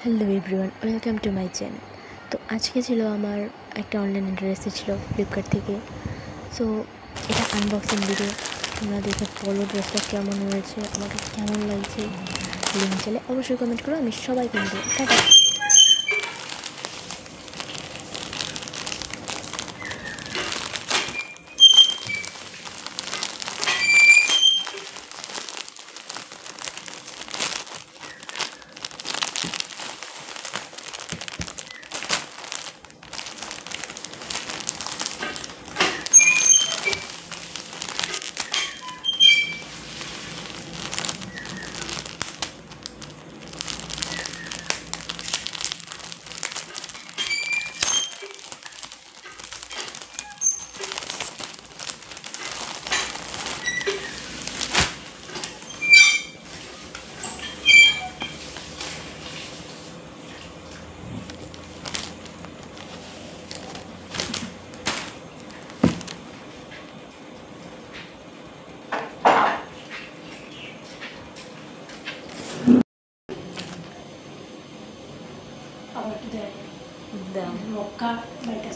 Hello everyone, welcome to my channel. তো আজকে ছিল আমার একটা অনলাইন ড্রেস ছিল ফ্লিপকার্ট থেকে। সো এটা আনবক্সিং ভিডিও। তোমরা দেখে বলো ড্রেসটা কেমন হয়েছে, আমাকে কেমন লাগছে। লিঙ্ক চাইলে অবশ্যই কমেন্ট করো, আমি সবাই কিনবো। টাটা। আবার একটু দেয় মক্কা বা এটা